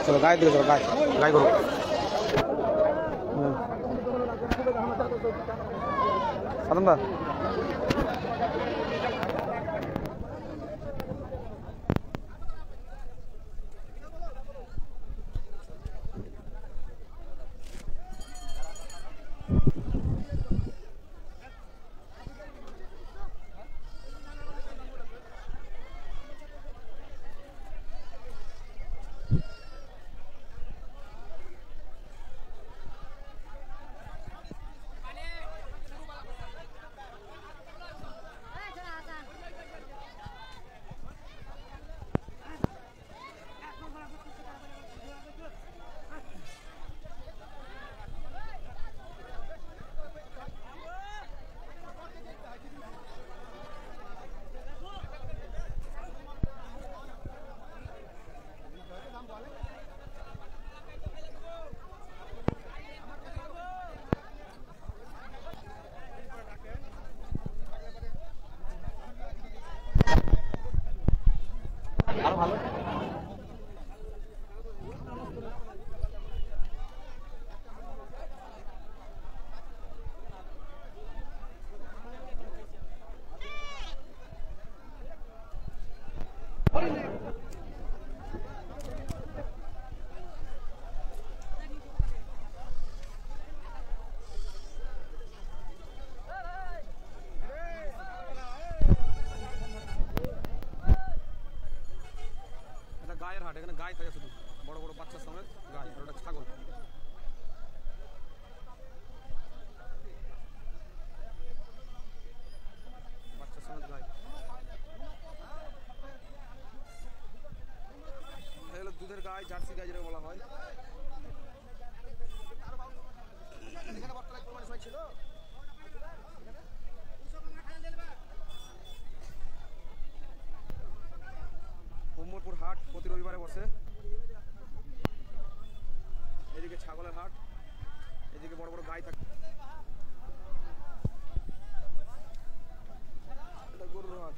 চলো গায়ে দিকে চলো, গায়ে গায়ে করো। সাধনদা আরো ভালো। গায়ের হাট, এখানে গায়ে থাকে শুধু, বড় বড় বাচ্চার সমেত গায়ে, আর ওটা ছাগল। বাচ্চার সমেত গায়ে। এগুলো দুধের গায়ে, জার্সি গায়ে যেটা বলা হয়। উম্মরপুর হাট প্রতি রবিবারে বসে। এদিকে ছাগলের হাট, এদিকে বড় বড় গাই থাকে। এটা গরুর হাট।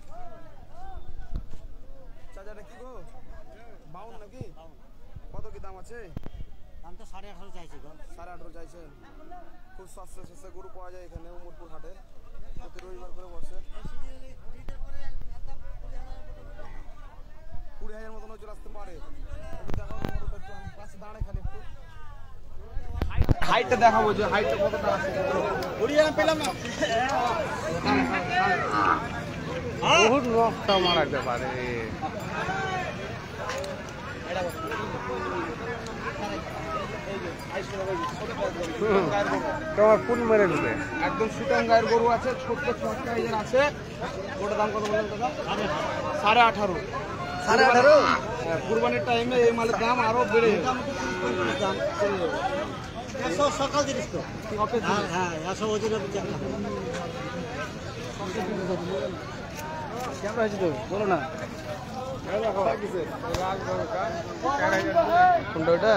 চাচাটা কি গো, বাউন নাকি? কত কি দাম আছে? দাম তো 18.5 চাইছি গো। 18.5 চাইছেন? খুব সস্তা সস্তা গরু পাওয়া যায় এখানে উম্মরপুর হাটে, প্রতি রবিবার করে বসে। 20,000 মতন চলে আসতে পারে। হাইটটা দেখাবো যে হাইটটা কতটা আছে। 20,000 পেলাম না, বহুত রক্তা মারাতে পারে। তোমার কোন মেরে নেবে? একদম সুটাং গায়ের গরু আছে, ছোট্ট ছোট সাইজের আছে। ওটার দাম কত বলেন দাদা? 18.5। 18.5? হ্যাঁ, কুরবানির টাইমে এই মালের দাম আরো বেড়ে সকাল জিনিস তো। হ্যাঁ হ্যাঁ, 100 ওজনের কেমন হয়েছে তো বলো না। কোনটা ওটা?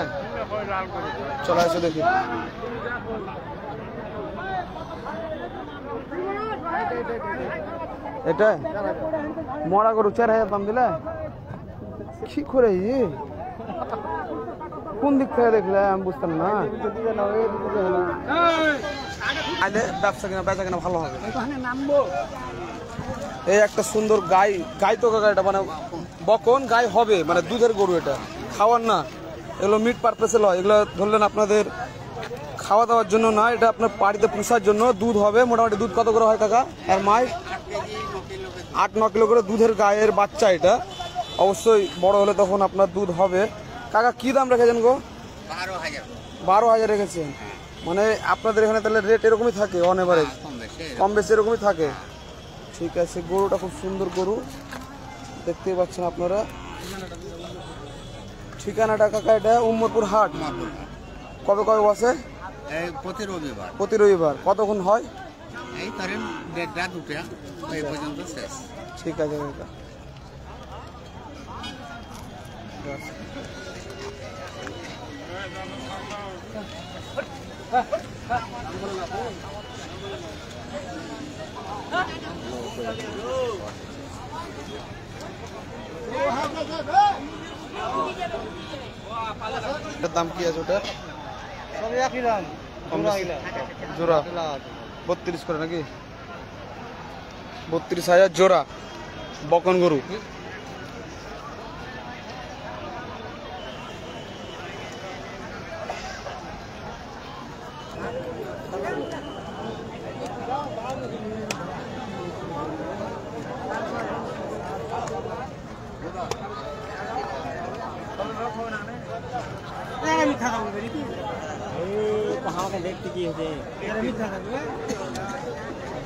চলে আসো দেখি। এটা মরা গরু 4,000 দাম দিলে কি করে? কোন দিক থেকে দেখলে আমি বুঝতাম না। ব্যবসা কিনা বেচা কিনা ভালো হবে। এই একটা সুন্দর গাই, গাই তো কাকা, এটা মানে বকন গাই হবে, মানে দুধের গরু, এটা খাওয়ার না। এগুলো মিট পারপাসে লয়, এগুলো ধরলেন আপনাদের খাওয়া দাওয়ার জন্য না, এটা আপনার বাড়িতে পোষার জন্য। দুধ হবে মোটামুটি। দুধ কত করে হয় কাকা আর মাস? 8-9 কিলো করে দুধের গায়ের বাচ্চা এটা। অবশ্যই বড় হলে তখন আপনার দুধ হবে। কাকা কি দাম রেখেছেন গো? 12,000 রেখেছেন। মানে আপনাদের এখানে তাহলে রেট এরকমই থাকে অন এভারেজ? কম বেশি এরকমই থাকে। ঠিক আছে, গরুটা খুব সুন্দর গরু, দেখতেই পাচ্ছেন আপনারা। ঠিকানাটা কাকা এটা উম্মরপুর হাট। কবে কবে বসে? প্রতি রবিবার। কতক্ষণ হয়? এই ধরেন 1:30-2টা এই পর্যন্ত শেষ। ঠিক আছে কাকা। এটার দাম কি আছে ওটা? সবই একই দাম। জোড়া 32 করে নাকি? 32,000 জোড়া বকন গরু।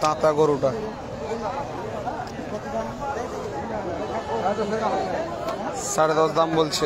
তাতা গরুটা 10.5 দাম বলছে।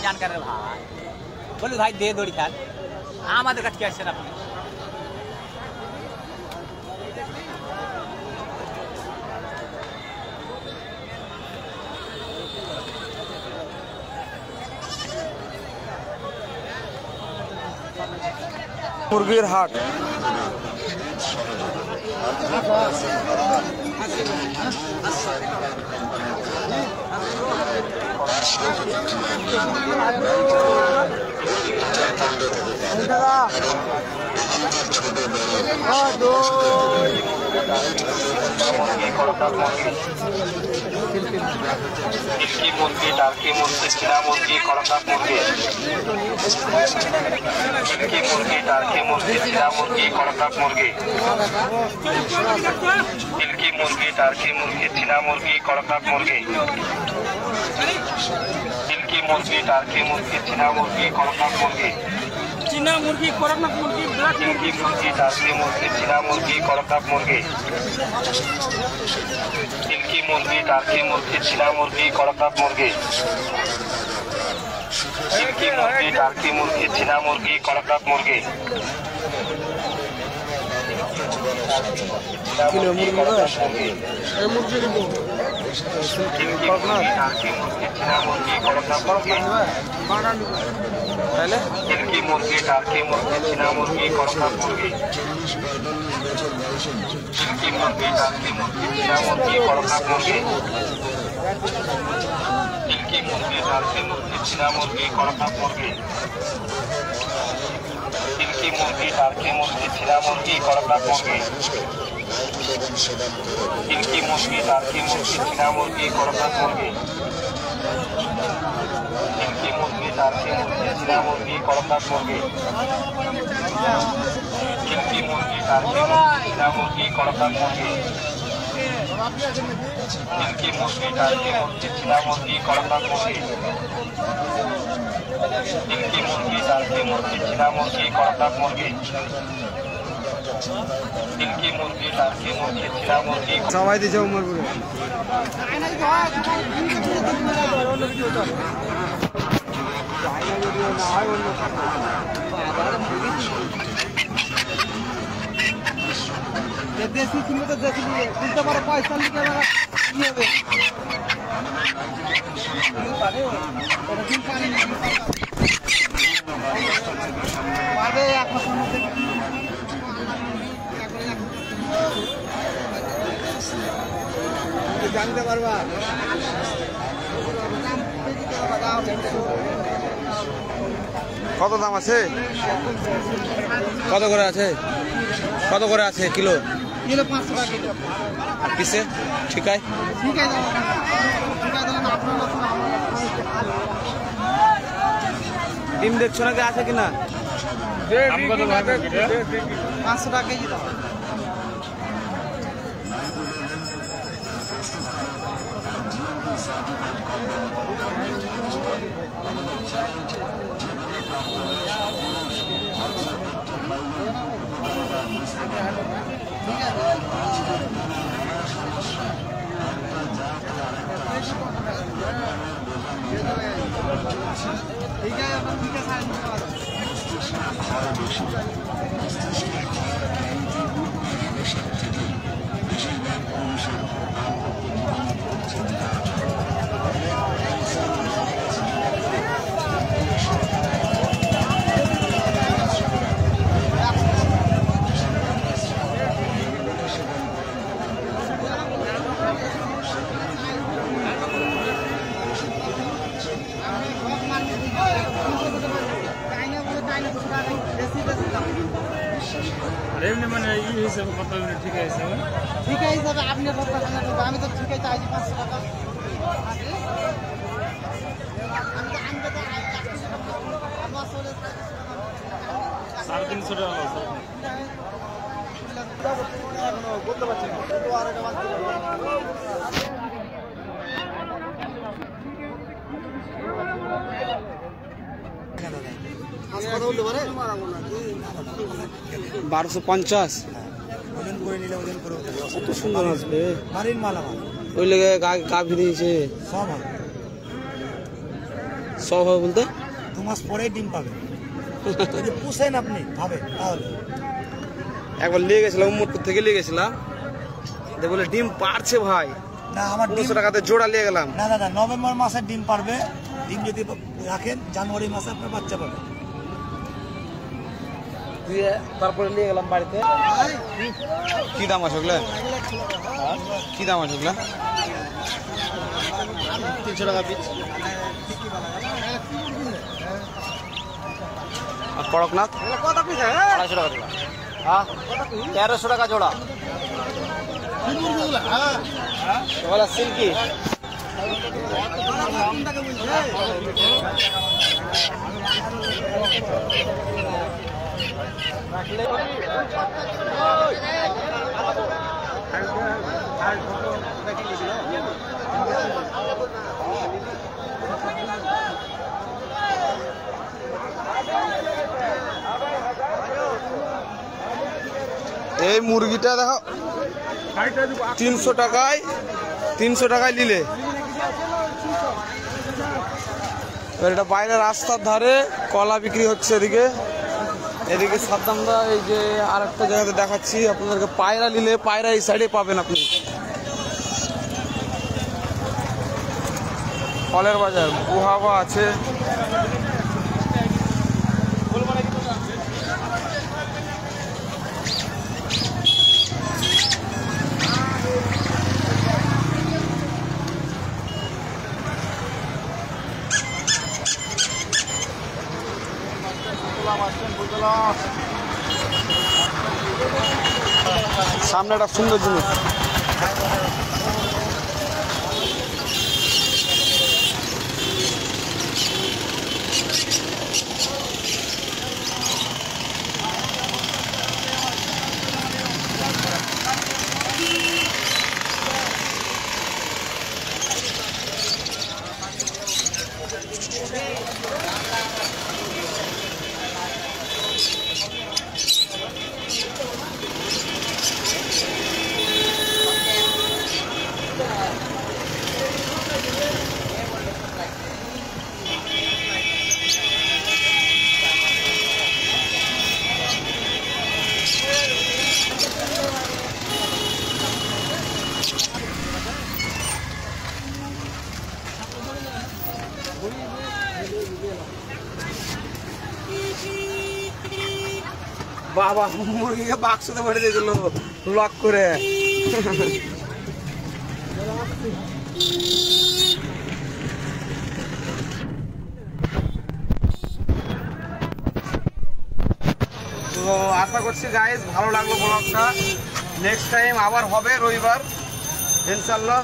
जानकार भाई बोले भाई दे दौड़ी खान আমাদের কাছে আসছেন আপনি মুরগির হাট। মিল্কি মুরগি, টার্কি মুরগি, চীনা মুরগি, কড়কনাথ মুরগি। মিল্কি মুরগি, টার্কি মুরগি, চীনা মুরগি, কড়কনাথ মুরগি। মিল্কি মুরগি, টার্কি মুরগি, চীনা মুরগি, কড়কনাথ মুরগি। মিল্কি মুরগি, টার্কি মুরগি, চীনা মুরগি, কড়কনাথ মুরগি। চীনা মুরগি করকনাথ মুরগি ব্ল্যাক মিল্কি মুরগি, টার্কি মুরগি, চীনা মুরগি, কড়কনাথ মুরগি। মিল্কি মুরগি, টার্কি মুরগি, চীনা মুরগি, কড়কনাথ মুরগি। মিল্কি মুরগি, টার্কি মুরগি, চীনা মুরগি, কড়কনাথ মুরগি। কিলো মুরগি কড়কনাথ মুরগি। মিল্কি মুরগি, টার্কি মুরগি, চীনা মুরগি, কড়কনাথ মুরগি। তাহলে মিল্কি মুরগি, টার্কি মুরগি, চীনা মুরগি, কড়কনাথ মুরগি। মিল্কি মুরগি, টার্কি মুরগি, চীনা মুরগি, কড়কনাথ মুরগি। মিল্কি মুরগি, টার্কি মুরগি, চীনা মুরগি, কড়কনাথ মুরগি। মিল্কি মুরগি, টার্কি মুরগি, চীনা মুরগি, কড়কনাথ মুরগি। মিল্কি মুরগি, টার্কি মুরগি, চীনা মুরগি, কড়কনাথ মুরগি। মিল্কি মুরগি, টার্কি মুরগি, চীনা মুরগি, কড়কনাথ মুরগি। মিল্কি মুরগি, টার্কি মুরগি, চীনা মুরগি, কড়কনাথ মুরগি। মিল্কি মুরগি, টার্কি মুরগি, চীনা মুরগি, কড়কনাথ মুরগি। মিল্কি মুরগি, টার্কি মুরগি, চীনা মুরগি, কড়কনাথ মুরগি। মিল্কি মুরগি, টার্কি মুরগি, চীনা মুরগি। সবাই দিছে উমরপুরে। দেশি কিনবে তো দেশি কিনতে পারো, পয়সা নিতে হবে। জানতে পারবা কত দাম আছে, কত করে আছে, কত করে আছে কিলো? এগুলো 500 টাকা কেজি। আর পিসে ঠিকায় ঠিক আছে আপনার ডিম দেখছো নাকি আছে কিনা? 500 টাকা কেজি দাও। ठीक है अपन ठीक है साइड में এমনি মানে ই হিসেবে কত ঠিক আছে ঠিক আছে হিসাবে আপনি কত টাকা নেবেন আমি তো ঠিক আছে চাইছি 500 টাকা আমি তো আমার সোলে 350 টাকা বলতে পারছি না তো আর এটা বাদ কথা বলতে পারে 1250 ওজন করে নিলে ওজন করে কত সুন্দর আসবে বাড়ির মাল আমার ওই লেগে গাভি দিয়েছে সব হবে সব হবে বলতে 2 মাস পরেই ডিম পাবে যদি পুষেন আপনি ভাবে তাহলে একবার নিয়ে গেছিলাম উম্মতপুর থেকে নিয়ে গেছিলাম বলে ডিম পারছে ভাই না আমার ডিম 200 টাকাতে জোড়া নিয়ে গেলাম না দাদা নভেম্বর মাসে ডিম পারবে ডিম যদি রাখেন জানুয়ারি মাসে আপনার বাচ্চা পাবে দিয়ে তারপরে নিয়ে গেলাম বাড়িতে কি দাম আছে ওগুলা কি দাম আছে ওগুলা 300 টাকা পিস আর কড়কনাথ কত পিস 250 টাকা জোড়া। হ্যাঁ 1300 টাকা জোড়া। ওগুলা সিল্কি। এই মুরগিটা দেখো 300 টাকায় নিলে এটা বাইরে রাস্তার ধারে কলা বিক্রি হচ্ছে এদিকে সাদ্দামদা এই যে আর একটা জায়গাতে দেখাচ্ছি আপনাদেরকে পায়রা নিলে পায়রা এই সাইডে পাবেন আপনি ফলের বাজার গুহাবা আছে সামনে একটা সুন্দর জিনিস বাবা মুরগিকে বাক্সতে ভরে দিয়েছিল লক করে তো আশা করছি গাইস ভালো লাগলো ব্লগটা নেক্সট টাইম আবার হবে রবিবার ইনশাল্লাহ।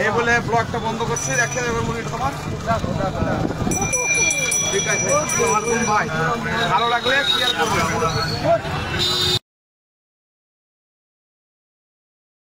এই বলে ব্লগটা বন্ধ করছি। দেখে এবার মুরগিটা তোমার ঠিক আছে ভাই, ভালো লাগলে শেয়ার করবেন।